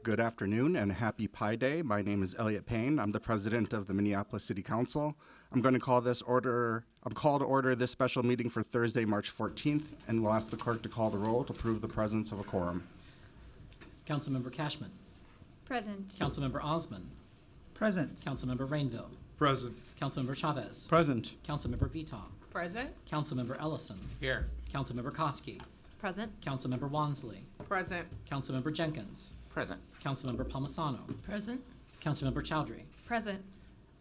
Good afternoon and happy Pi Day. My name is Elliot Payne. I'm the president of the Minneapolis City Council. I'm going to call to order this special meeting for Thursday, March 14th, and we'll ask the clerk to call the roll to prove the presence of a quorum. Councilmember Cashman. Present. Councilmember Osman. Present. Councilmember Rainville. Present. Councilmember Chavez. Present. Councilmember Vita. Present. Councilmember Ellison. Here. Councilmember Koski. Present. Councilmember Wansley. Present. Councilmember Jenkins. Present. Councilmember Palmisano. Present. Councilmember Chowdhury. Present.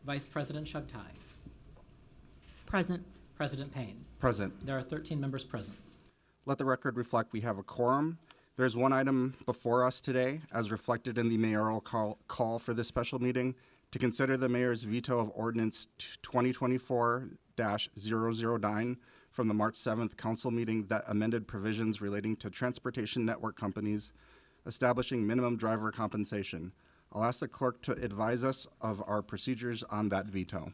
Vice President Shugtai. Present. President Payne. Present. There are 13 members present. Let the record reflect we have a quorum. There's one item before us today, as reflected in the mayoral call for this special meeting, to consider the mayor's veto of Ordinance 2024-009 from the March 7th council meeting that amended provisions relating to transportation network companies establishing minimum driver compensation. I'll ask the clerk to advise us of our procedures on that veto.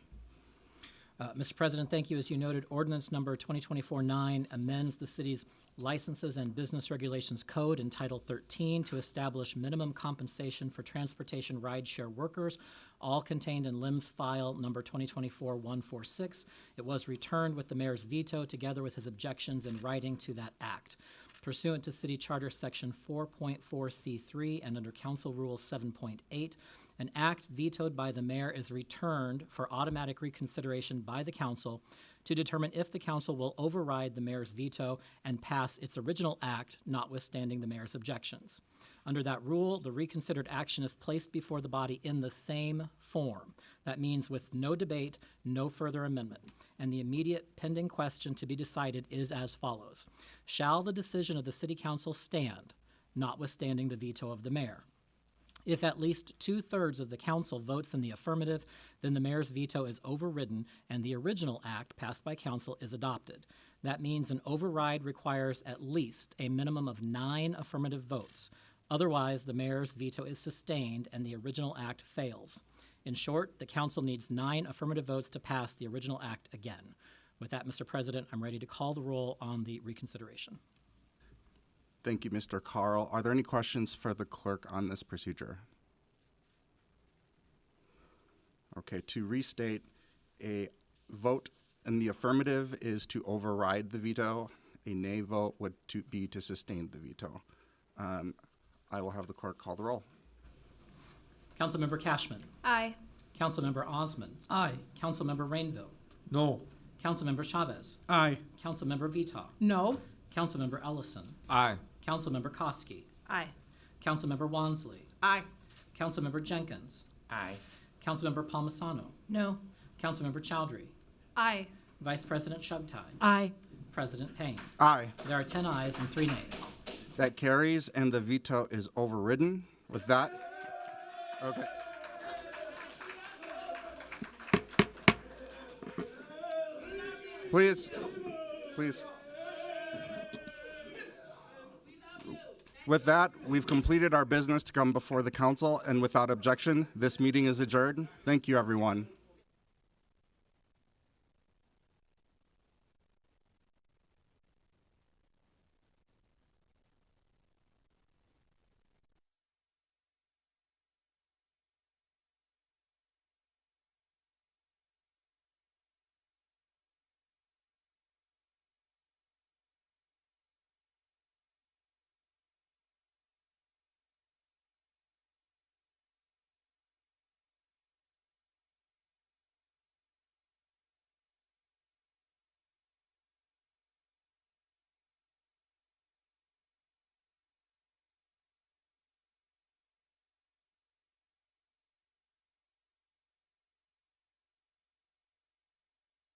Mr. President, thank you. As you noted, ordinance number 2024-9 amends the city's Licenses and Business Regulations Code in Title 13 to establish minimum compensation for transportation rideshare workers, all contained in LIMS file number 2024-146. It was returned with the mayor's veto together with his objections in writing to that act. Pursuant to City Charter Section 4.4C3 and under Council Rule 7.8, an act vetoed by the mayor is returned for automatic reconsideration by the council to determine if the council will override the mayor's veto and pass its original act, notwithstanding the mayor's objections. Under that rule, the reconsidered action is placed before the body in the same form. That means with no debate, no further amendment. And the immediate pending question to be decided is as follows. Shall the decision of the city council stand, notwithstanding the veto of the mayor? If at least 2/3 of the council votes in the affirmative, then the mayor's veto is overridden and the original act passed by council is adopted. That means an override requires at least a minimum of 9 affirmative votes. Otherwise, the mayor's veto is sustained and the original act fails. In short, the council needs 9 affirmative votes to pass the original act again. With that, Mr. President, I'm ready to call the roll on the reconsideration. Thank you, Mr. Carl. Are there any questions for the clerk on this procedure? Okay, to restate, a vote in the affirmative is to override the veto. A nay vote would be to sustain the veto. I will have the clerk call the roll. Councilmember Cashman. Aye. Councilmember Osman. Aye. Councilmember Rainville. No. Councilmember Chavez. Aye. Councilmember Vita. No. Councilmember Ellison. Aye. Councilmember Koski. Aye. Councilmember Wansley. Aye. Councilmember Jenkins. Aye. Councilmember Palmisano. No. Councilmember Chowdhury. Aye. Vice President Shugtai. Aye. President Payne. Aye. There are 10 ayes and 3 nays. That carries and the veto is overridden. With that, okay. Please. With that, we've completed our business to come before the council, and without objection, this meeting is adjourned. Thank you, everyone.